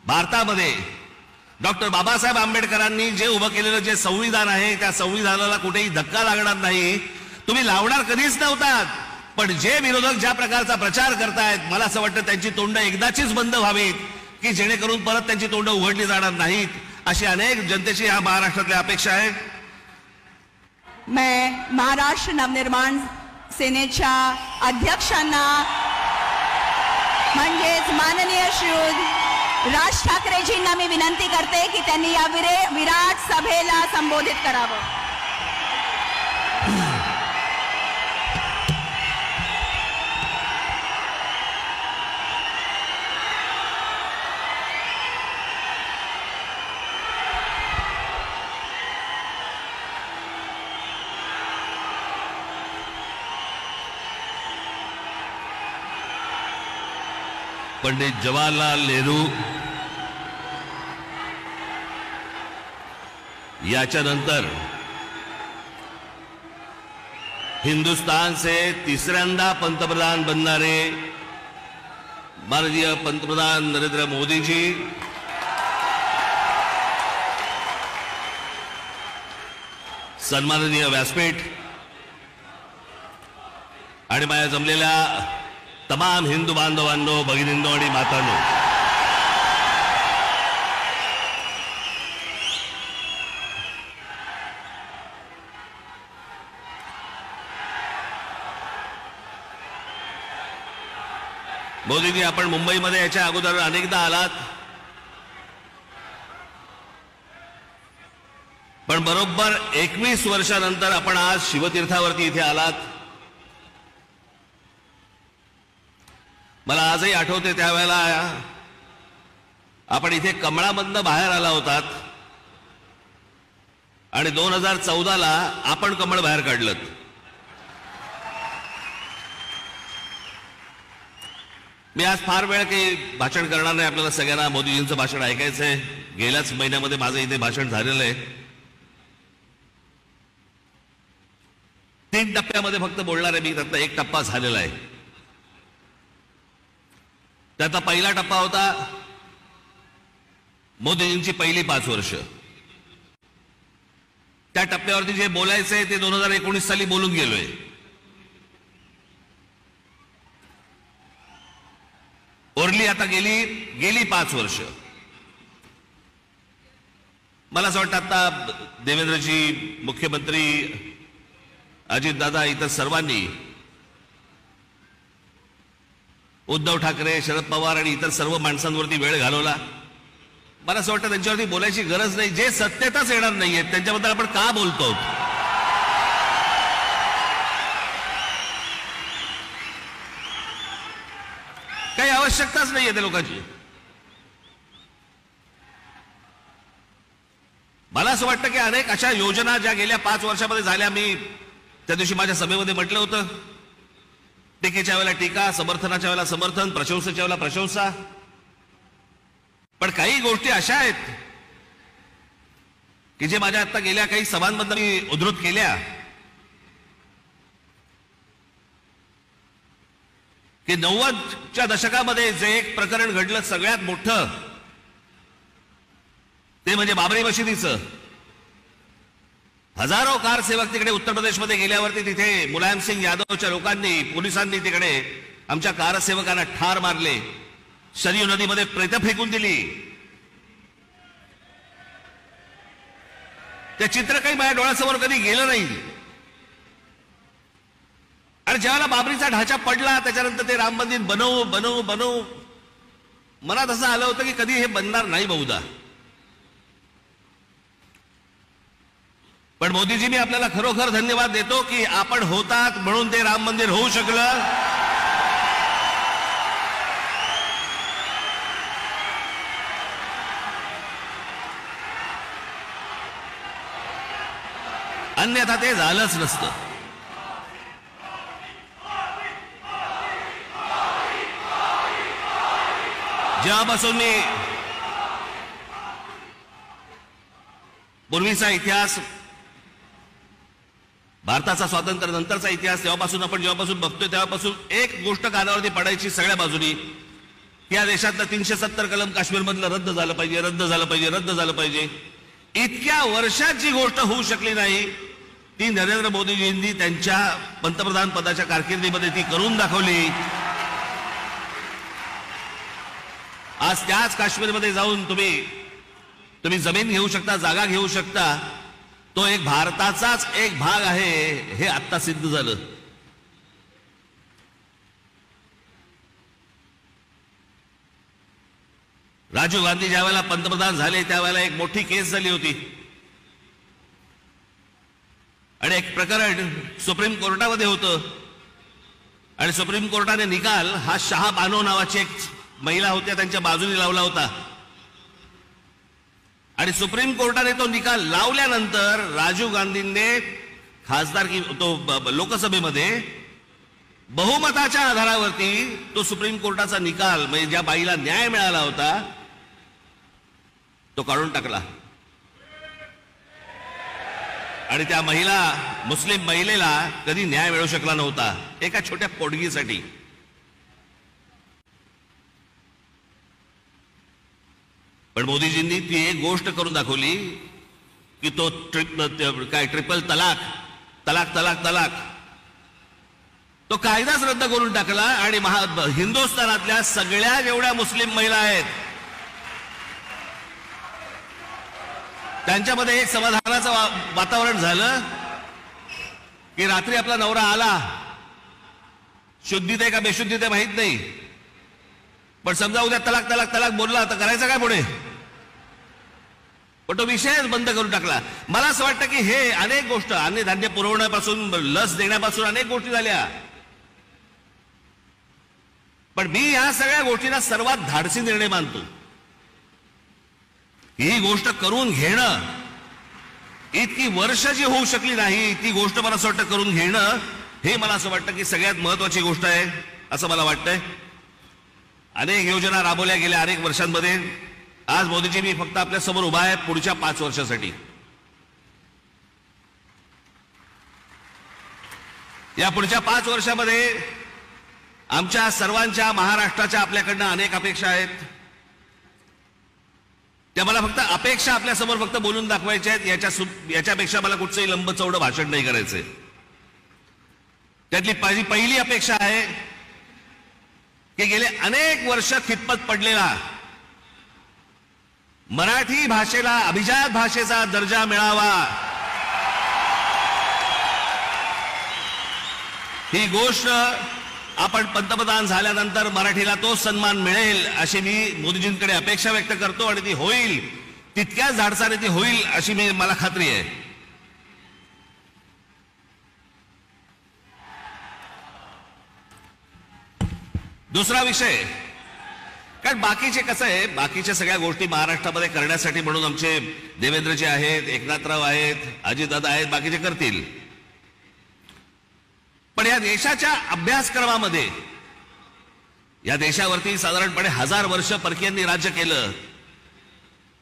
भारतामध्ये डॉक्टर बाबासाहेब आंबेडकरांनी जे उभं केलेलं जे संविधान आहे त्या संविधानाला कुठेही धक्का लागणार नाही. तुम्ही लावणार कधीच नव्हतात, पण जे विरोधक ज्या प्रकारचा प्रचार करतायत मला असं वाटतं त्यांची तोंड एकदाचीच बंद व्हावीत की जेणेकरून परत त्यांची तोंड उघडली जाणार नाहीत, अशी अनेक जनतेची या महाराष्ट्रातल्या अपेक्षा आहे. मैं महाराष्ट्र नवनिर्माण सेनेच्या अध्यक्षांना म्हणजेच माननीय श्री राज ठाकरेजींना मी विनंती करते की त्यांनी या विराट सभेला संबोधित करावं. पंडित जवाहरलाल नेहरू याच्या नंतर हिंदुस्तान से तिसऱ्यांदा पंतप्रधान बनणारे माननीय पंतप्रधान नरेंद्र मोदी जी, सन्माननीय व्यासपीठ आणि माझ्या जमलेल्या तमाम हिंदू बांधवांनो, भगिनींनो आणि मातांनो, मोदीजी आपण मुंबईमध्ये याच्या अगोदर अनेकदा आलात, पण बरोबर 21 वर्षानंतर आपण आज शिवतीर्थावरती इथे आलात. मला आजही आठवते त्यावेळेला आपण इथे कमळामधनं बाहेर आला होतात आणि 2014ला आपण कमळ बाहेर काढलं. मी आज फार वेळ काही भाषण करणार नाही. आपल्याला सगळ्यांना मोदीजींचं भाषण ऐकायचंय. गेल्याच महिन्यामध्ये माझं इथे भाषण झालेलं आहे. 3 टप्प्यामध्ये फक्त बोलणार आहे मी. त्यातला 1 टप्पा झालेला आहे. त्याचा पहिला टप्पा होता मोदीजींची पहिली 5 वर्ष. त्या टप्प्यावरती जे बोलायचंय ते 2019 साली बोलून गेलोय. ओरली आता गेली 5 वर्ष. मला असं वाटतं आता देवेंद्रजी, मुख्यमंत्री अजितदादा, इतर सर्वांनी, उद्धव ठाकरे, शरद पवार आणि इतर सर्व माणसांवरती वेळ घालवला. मला असं वाटतं त्यांच्यावरती बोलायची गरज नाही. जे सत्तेतच येणार नाहीये त्यांच्याबद्दल आपण का बोलतो? काही आवश्यकताच नाहीये त्या लोकांची. मला असं वाटतं की अनेक अशा योजना ज्या गेल्या 5 वर्षामध्ये झाल्या, मी त्या दिवशी माझ्या सभेमध्ये म्हटलं होतं, टीकेच्या वेळेला टीका, समर्थनाच्या वेळेला समर्थन, प्रशंसेच्या वेळेला प्रशंसा. पण काही गोष्टी अशा आहेत की जे माझ्या आता गेल्या काही सभांमधून मी उद्धृत केल्या की 90च्या दशकामध्ये जे एक प्रकरण घडलं सगळ्यात मोठं ते म्हणजे बाबरी मशिदीचं. हजारो कार सेवक तिकडे उत्तर प्रदेशमध्ये गेल्यावरती तिथे मुलायम सिंग यादवच्या लोकांनी, पोलिसांनी तिकडे आमच्या कारसेवकांना ठार मारले, सरयू नदीमध्ये प्रेतं फेकून दिली. ते चित्र काही माझ्या डोळ्यासमोर कधी गेलं नाही. आणि ज्यावेळेला बाबरीचा ढाचा पडला त्याच्यानंतर ते राम मंदिर बनवू मनात असं आलं होतं की कधी हे बनणार नाही बहुधा. पण मोदीजी, मी आपल्याला खरोखर धन्यवाद देतो की आपण होतात म्हणून ते राम मंदिर होऊ शकलं. अन्यथा ते झालंच नसतं. जेव्हापासून मी पूर्वीचा इतिहास, भारताचा स्वातंत्र्य नंतरचा इतिहास जेव्हापासून बघतोय तेव्हापासून एक गोष्ट कानावरती पडायची सगळ्या बाजूनी या देशातलं 370 कलम काश्मीरमधलं रद्द झालं पाहिजे, रद्द झालं पाहिजे, रद्द झालं पाहिजे. इतक्या वर्षात जी गोष्ट होऊ शकली नाही ती नरेंद्र मोदीजींनी त्यांच्या पंतप्रधान पदाच्या कारकिर्दीमध्ये ती करून दाखवली. आज त्याच काश्मीरमध्ये जाऊन तुम्ही जमीन घेऊ शकता, जागा घेऊ शकता. तो एक भारताचाच एक भाग आहे हे आत्ता सिद्ध झालं. राजीव गांधी ज्या वेळेला पंतप्रधान झाले त्यावेळेला एक मोठी केस झाली होती आणि एक प्रकरण सुप्रीम कोर्टामध्ये होतं आणि सुप्रीम कोर्टाने निकाल हा शाह बानो नावाची एक महिला होत्या त्यांच्या बाजूने लावला होता. आणि सुप्रीम कोर्टाने तो निकाल लावल्यानंतर राजीव गांधींनी खासदारकी तो लोकसभेमध्ये बहुमताच्या आधारावरती तो सुप्रीम कोर्टाचा निकाल म्हणजे ज्या बाईला न्याय मिळाला होता तो काढून टाकला आणि त्या मुस्लिम महिलेला कधी न्याय मिळू शकला नव्हता एका छोट्या पोटगीसाठी. पण मोदीजींनी ती एक गोष्ट करून दाखवली की तो ट्रिपल तलाक तलाक तलाक तलाक तो कायदाच रद्द करून टाकला आणि हिंदुस्थानातल्या सगळ्या जेवढ्या मुस्लिम महिला आहेत त्यांच्यामध्ये एक समाधानाचं वातावरण झालं की रात्री आपला नवरा आला, शुद्धीत आहे का बेशुद्धीत आहे माहित नाही, पण समजा उद्या तलाक तलाक तलाक बोलला तर करायचं काय पुढे. पण तो विषयच बंद करून टाकला. मला असं वाटतं की हे अनेक गोष्ट अन्नधान्य पुरवण्यापासून लस देण्यापासून अनेक गोष्टी झाल्या. पण मी या सगळ्या गोष्टींना सर्वात धाडसी निर्णय मानतो. ही गोष्ट करून घेणं इतकी वर्ष जी होऊ शकली नाही ती गोष्ट मला असं वाटतं करून घेणं हे मला असं वाटतं की सगळ्यात महत्वाची गोष्ट आहे असं मला वाटतंय. अनेक योजना राबवल्या गेल्या अनेक वर्षांमध्ये. आज मोदीजी मी फक्त आपल्या समोर उभा आहे पुढच्या 5 वर्षासाठी. या पुढच्या 5 वर्षामध्ये आमच्या सर्वांच्या महाराष्ट्राच्या आपल्याकडनं अनेक अपेक्षा आहेत. त्या मला फक्त अपेक्षा आपल्या समोर फक्त बोलून दाखवायच्या आहेत. याच्यापेक्षा मला कुठचंही लंबचौडं भाषण नाही करायचंय. त्यातली पहिली अपेक्षा आहे की गेले अनेक वर्ष खितपत पडलेला मराठी भाषेला अभिजात भाषेचा दर्जा मिळावा. ही गोष्ट आपण पंतप्रधान झाल्यानंतर मराठीला तो सन्मान मिळेल अशी मी मोदीजींकडे अपेक्षा व्यक्त करतो आणि ती होईल तितक्याच धाडसाने ती होईल अशी मला खात्री आहे. दुसरा विषय, कारण बाकीचे कसं आहे बाकीच्या सगळ्या गोष्टी महाराष्ट्रामध्ये करण्यासाठी म्हणून आमचे देवेंद्रजी आहेत, एकनाथराव आहेत, अजितदादा आहेत, बाकीचे करतील. पण या देशाच्या अभ्यासक्रमामध्ये या देशावरती साधारणपणे 1000 वर्ष परकीयांनी राज्य केलं.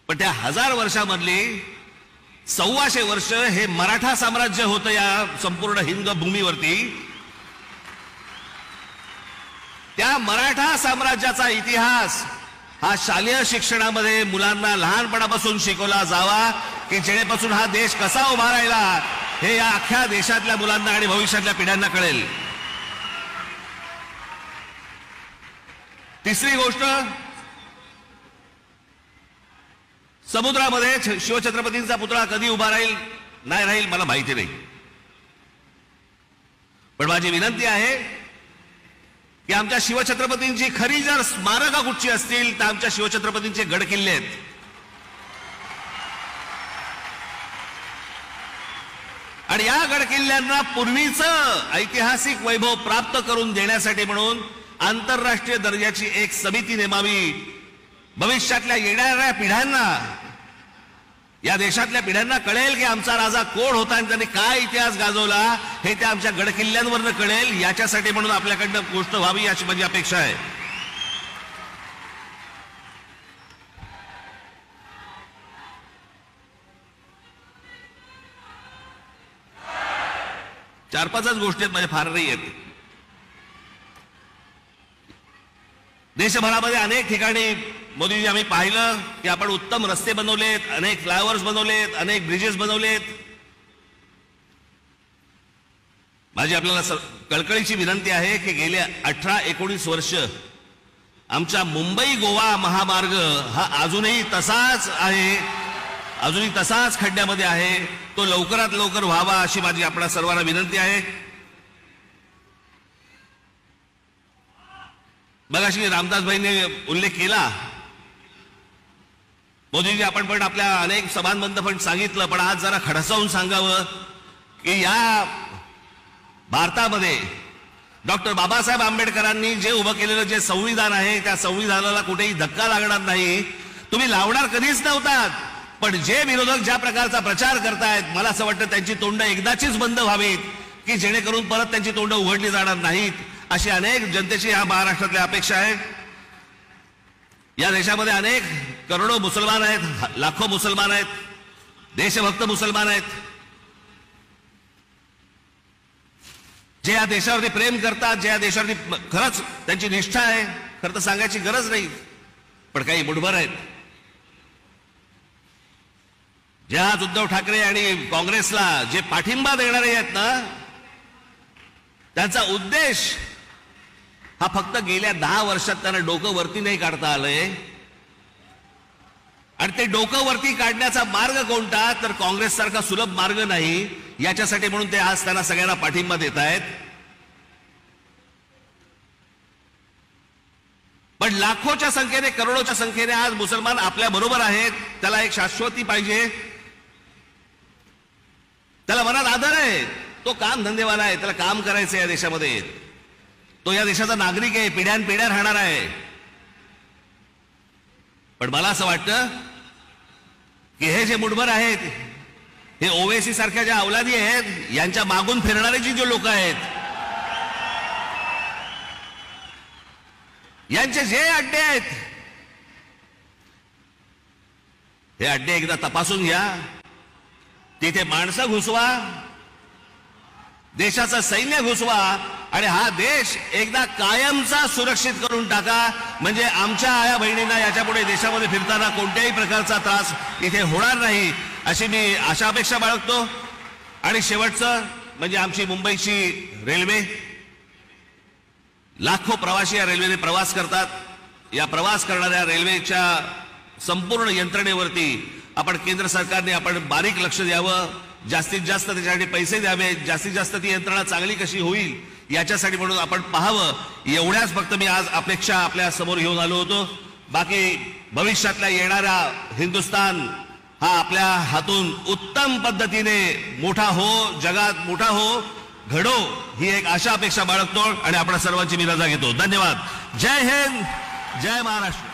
पण त्या 1000 वर्षामधली 125 वर्ष हे मराठा साम्राज्य होतं या संपूर्ण हिंद भूमीवरती. त्या मराठा साम्राज्याचा इतिहास हा शालेय शिक्षणामध्ये मुलांना लहानपणापासून शिकवला जावा की जेणेपासून हा देश कसा उभा राहिला हे या अख्ख्या देशातल्या मुलांना आणि भविष्यातल्या पिढ्यांना कळेल. तिसरी गोष्ट, समुद्रामध्ये शिवछत्रपतींचा पुतळा कधी उभा राहील नाही राहील मला माहिती नाही. पण माझी विनंती आहे की आमच्या शिवछत्रपतींची खरी जर स्मारकं कुठची असतील तर आमच्या शिवछत्रपतींचे गड किल्ले आहेत. आणि या गड किल्ल्यांना पूर्वीचं ऐतिहासिक वैभव प्राप्त करून देण्यासाठी म्हणून आंतरराष्ट्रीय दर्जाची एक समिती नेमावी. भविष्यातल्या येणाऱ्या पिढ्यांना या देशातल्या पिढ्यांना कळेल की आमचा राजा कोण होता आणि त्यांनी काय इतिहास गाजवला हे त्या आमच्या गडकिल्ल्यांवरनं कळेल. याच्यासाठी म्हणून आपल्याकडनं गोष्ट व्हावी अशी माझी अपेक्षा आहे. चार पाचच गोष्टी आहेत माझ्या फार नाही आहेत. देशभरामध्ये अनेक ठिकाणी मोदीजी आम्ही पाहिलं की आपण उत्तम रस्ते बनवलेत, अनेक फ्लायओव्हर्स बनवलेत, अनेक ब्रिजेस बनवलेत. माझी आपल्याला कळकळीची विनंती आहे की गेले 18-19 वर्ष आमचा मुंबई गोवा महामार्ग हा अजूनही तसाच आहे, अजूनही तसाच खड्ड्यामध्ये आहे. तो लवकरात लवकर व्हावा अशी माझी आपल्या सर्वांना विनंती आहे. मगाशी रामदासभाईंनी उल्लेख केला, मोदीजी आपण पण आपल्या अनेक सभांमधून पण सांगितलं, पण आज जरा खडसावून सांगावं की या भारतामध्ये डॉक्टर बाबासाहेब आंबेडकरांनी जे उभं केलेलं जे संविधान आहे त्या संविधानाला कुठेही धक्का लागणार नाही. तुम्ही लावणार कधीच नव्हतात, पण जे विरोधक ज्या प्रकारचा प्रचार करतायत मला असं वाटतं त्यांची तोंड एकदाचीच बंद व्हावीत की जेणेकरून परत त्यांची तोंड उघडली जाणार नाहीत, अशी अनेक जनतेची या महाराष्ट्रातल्या अपेक्षा आहे. या देशामध्ये अनेक करोडो मुसलमान आहेत, लाखो मुसलमान आहेत, देशभक्त मुसलमान आहेत, जे या देशावरती प्रेम करतात, जे या देशावरती खरंच त्यांची निष्ठा आहे. खरं तर सांगायची गरज नाही, पण काही मुठभर आहेत जे आज उद्धव ठाकरे आणि काँग्रेसला जे पाठिंबा देणारे आहेत ना, त्यांचा उद्देश हा फक्त गेल्या 10 वर्षात त्यांना डोकं वरती नाही काढता आलंय. आणि ते डोकं वरती काढण्याचा मार्ग कोणता, तर काँग्रेस सारखा सुलभ मार्ग नाही. याच्यासाठी म्हणून ते आज त्यांना सगळ्यांना पाठिंबा देत आहेत. पण लाखोच्या संख्येने, करोडोच्या संख्येने आज मुसलमान आपल्या बरोबर आहेत. त्याला एक शाश्वती पाहिजे, त्याला मनात आदर आहे, तो काम धंदेवाला आहे, त्याला काम करायचं या देशामध्ये, तो या देशाचा नागरिक आहे, पिढ्यानपिढ्या राहणार आहे. पण मला असं वाटतं की हे जे मुठभर आहेत, हे ओवेसी सारख्या ज्या अवलादी आहेत, यांच्या मागून फिरणारे जे लोक आहेत, यांचे जे अड्डे आहेत, हे अड्डे एकदा तपासून घ्या. तिथे माणसं घुसवा, देशाचं सैन्य घुसवा आणि हा देश एकदा कायमचा सुरक्षित करून टाका. म्हणजे आमच्या आया बहिणींना याच्यापुढे देशामध्ये फिरताना कोणत्याही प्रकारचा त्रास इथे होणार नाही, अशी मी आशा अपेक्षा बाळगतो. आणि शेवटचं म्हणजे आमची मुंबईची रेल्वे, लाखो प्रवासी या रेल्वेने प्रवास करतात. या प्रवास करणाऱ्या रेल्वेच्या संपूर्ण यंत्रणेवरती आपण केंद्र सरकारने आपण बारीक लक्ष द्यावं, जास्तीत जास्त त्याच्यासाठी पैसे द्यावे, जास्तीत जास्त ती यंत्रणा चांगली कशी होईल याच्यासाठी म्हणून आपण पाहावं. एवढ्याच फक्त मी आज अपेक्षा आपल्या समोर घेऊन आलो होतो. बाकी भविष्यातल्या येणारा हिंदुस्तान हा आपल्या हातून उत्तम पद्धतीने मोठा हो, जगात मोठा हो, घडो, ही एक आशा अपेक्षा बाळगतो आणि आपल्या सर्वांची मी रजा घेतो. धन्यवाद. जय हिंद, जय महाराष्ट्र.